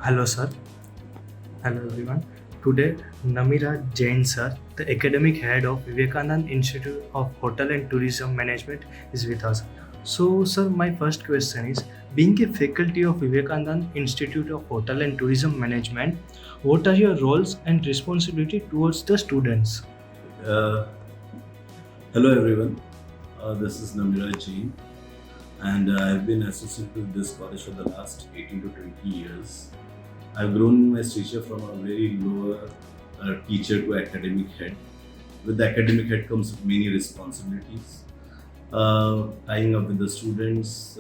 Hello, sir. Hello, everyone. Today, Namiraj Jain, sir, the academic head of Vivekanand Institute of Hotel and Tourism Management, is with us. So, sir, my first question is: being a faculty of Vivekanand Institute of Hotel and Tourism Management, what are your roles and responsibility towards the students? Uh, Hello everyone, this is Namiraj Jain, and I've been associated with this college for the last 18 to 20 years. I've grown my stature from a very lower teacher to academic head. With the academic head comes many responsibilities, tying up with the students,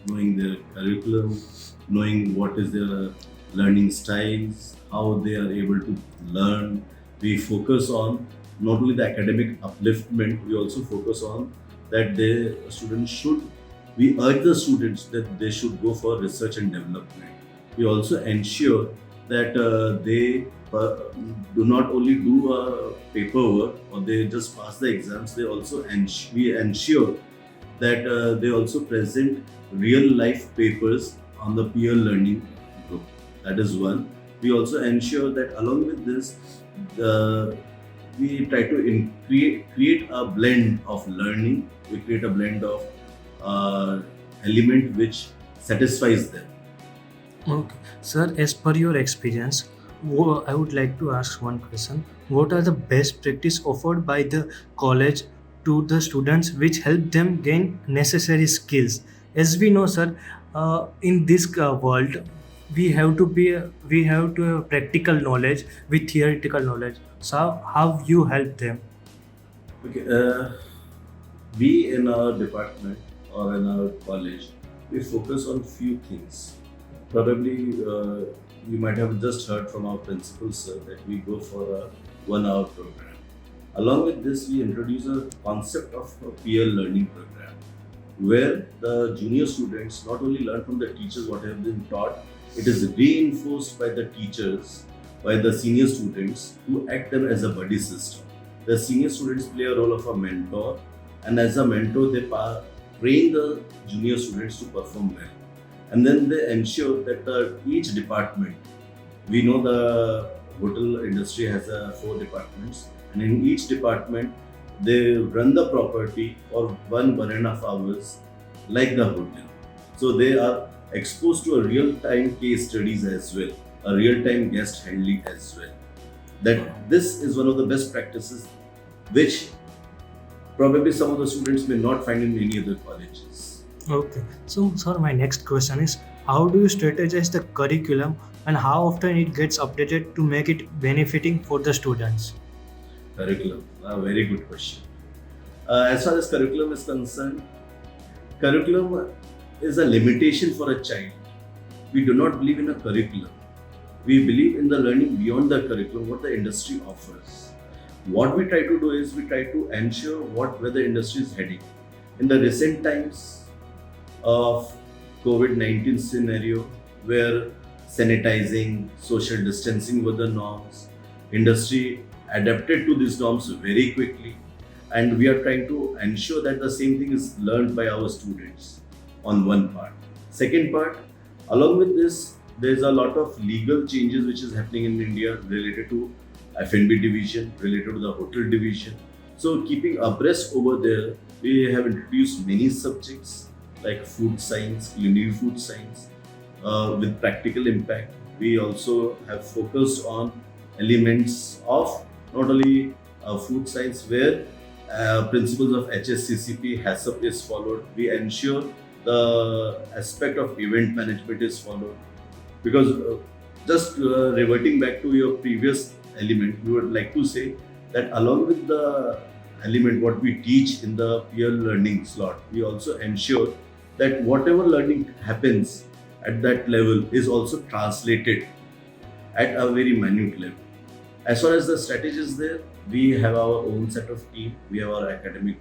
knowing their curriculum, knowing what is their learning styles, how they are able to learn. We focus on not only the academic upliftment, we also focus on that the students should, we urge the students that they should go for research and development. We also ensure that they do not only do paperwork or they just pass the exams, they also we ensure that they also present real life papers on the peer learning group. That is one. We also ensure that along with this, we try to create a blend of learning. We create a blend of element which satisfies them. Okay, sir, as per your experience, I would like to ask one question. What are the best practice offered by the college to the students which help them gain necessary skills? As we know, sir, in this world, we have to have practical knowledge with theoretical knowledge. So, how you help them? Okay, we in our department or in our college, we focus on few things. Probably you might have just heard from our principal sir that we go for a 1 hour program. Along with this, we introduce a concept of a peer learning program where the junior students not only learn from the teachers what have been taught, it is reinforced by the teachers, by the senior students who act them as a buddy system. The senior students play a role of a mentor, and as a mentor, they train the junior students to perform well. And then they ensure that each department, we know the hotel industry has 4 departments, and in each department, they run the property for 1.5 hours like the hotel. So they are exposed to a real-time case studies as well, a real-time guest handling as well. That this is one of the best practices which probably some of the students may not find in any other colleges. Okay, so sir, my next question is: how do you strategize the curriculum and how often it gets updated to make it benefiting for the students? Curriculum, a very good question. As far as curriculum is concerned, curriculum is a limitation for a child. We do not believe in a curriculum. We believe in the learning beyond the curriculum, what the industry offers. What we try to do is we try to ensure where the industry is heading. In the recent times of COVID-19 scenario, where sanitizing, social distancing were the norms, industry adapted to these norms very quickly, and we are trying to ensure that the same thing is learned by our students on one part. Second part, along with this, there is a lot of legal changes which is happening in India related to F&B division, related to the hotel division. So keeping abreast over there, we have introduced many subjects like food science, culinary food science, with practical impact. We also have focused on elements of not only food science where principles of HSCCP, HACCP is followed. We ensure the aspect of event management is followed. Because just reverting back to your previous element, we would like to say that along with the element what we teach in the peer learning slot, we also ensure that whatever learning happens at that level is also translated at a very minute level. As far as the strategy is there, we have our own set of team. We have our academic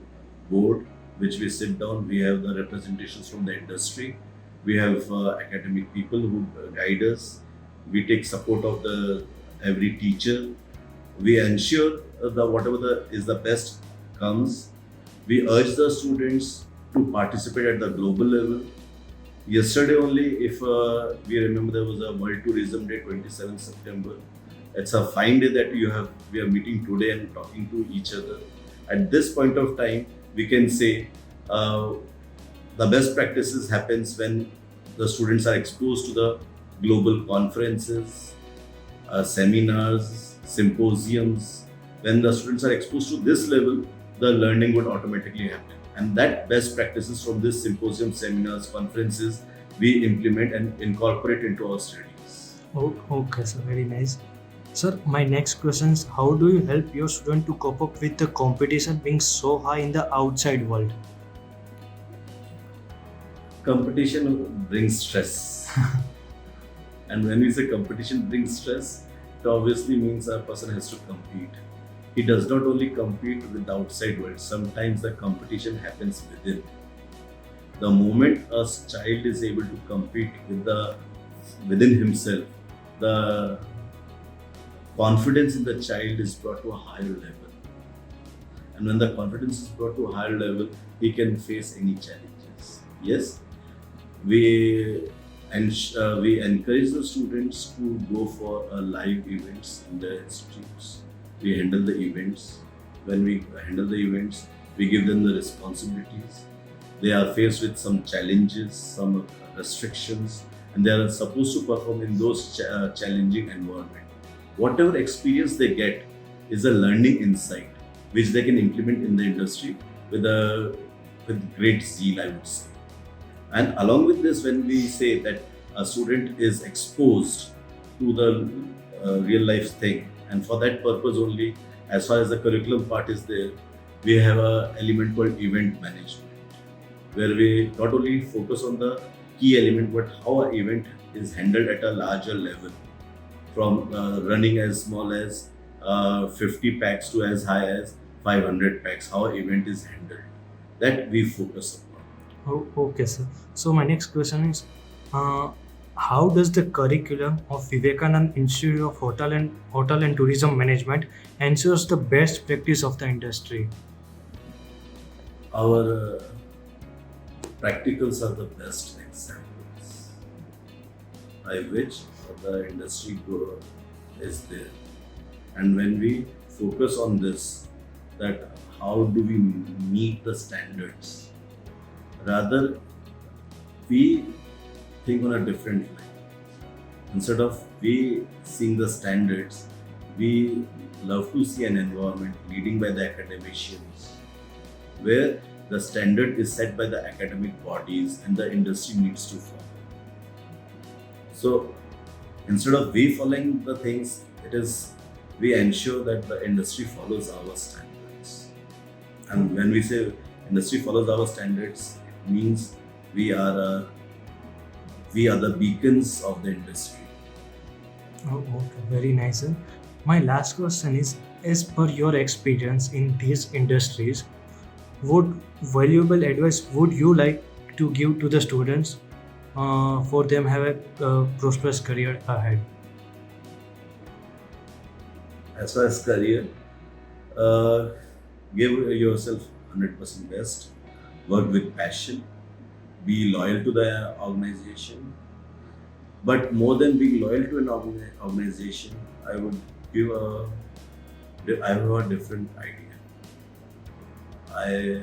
board, which we sit down. We have the representations from the industry. We have academic people who guide us. We take support of the every teacher. We ensure that whatever is the best comes. We urge the students to participate at the global level. Yesterday only, if we remember, there was a World Tourism Day, 27th September. It's a fine day that we are meeting today and talking to each other. At this point of time, we can say uh, the best practices happens when the students are exposed to the global conferences, seminars, symposiums. When the students are exposed to this level, the learning would automatically happen. And that best practices from this symposium, seminars, conferences, we implement and incorporate into our studies. Oh, okay, sir. Very nice. Sir, my next question is how do you help your student to cope up with the competition being so high in the outside world? Competition brings stress. And when we say competition brings stress, it obviously means a person has to compete. He does not only compete with the outside world, sometimes the competition happens within. The moment a child is able to compete within himself, the confidence in the child is brought to a higher level. And when the confidence is brought to a higher level, he can face any challenges. Yes, we we encourage the students to go for live events in the institutes. We handle the events. When we handle the events, we give them the responsibilities. They are faced with some challenges, some restrictions, and they are supposed to perform in those challenging environment. Whatever experience they get is a learning insight which they can implement in the industry with great zeal, I would say. And along with this, when we say that a student is exposed to the real life thing, and for that purpose only, as far as the curriculum part is there, we have a element called event management, where we not only focus on the key element, but how an event is handled at a larger level, from running as small as 50 packs to as high as 500 packs, how an event is handled. That we focus upon. Oh, okay, sir. So my next question is, uh, how does the curriculum of Vivekanand Institute of Hotel and Tourism Management ensures the best practice of the industry? Our practicals are the best examples by which the industry growth is there. And when we focus on this, that how do we meet the standards, rather we think on a different line. Instead of we seeing the standards, we love to see an environment leading by the academicians, where the standard is set by the academic bodies and the industry needs to follow. So instead of we following the things, it is we ensure that the industry follows our standards. And when we say industry follows our standards, it means we are the beacons of the industry. Oh, okay, very nice, sir. My last question is, as per your experience in these industries, what valuable advice would you like to give to the students for them have a prosperous career ahead? As far as career, uh, give yourself 100% best, work with passion, be loyal to the organization. But more than being loyal to an organization, I would give I have a different idea. I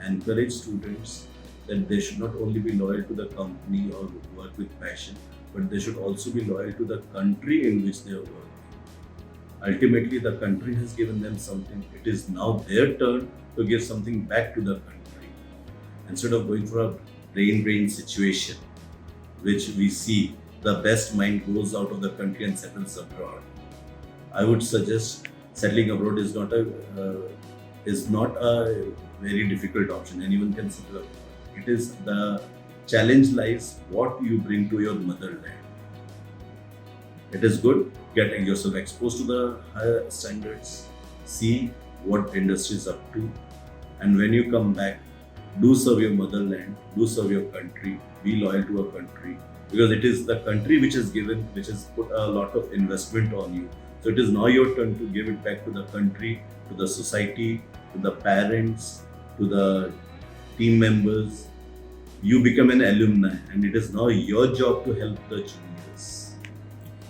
encourage students that they should not only be loyal to the company or work with passion, but they should also be loyal to the country in which they are working. Ultimately, the country has given them something. It is now their turn to give something back to the country. Instead of going for a brain drain situation, which we see the best mind goes out of the country and settles abroad. I would suggest settling abroad is not a very difficult option. Anyone can settle abroad. It is the challenge lies what you bring to your motherland. It is good getting yourself exposed to the higher standards, see what industry is up to, and when you come back, do serve your motherland, do serve your country, be loyal to a country, because it is the country which has put a lot of investment on you. So it is now your turn to give it back to the country, to the society, to the parents, to the team members. You become an alumni, and it is now your job to help the juniors.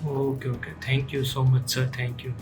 Okay, okay. Thank you so much, sir. Thank you.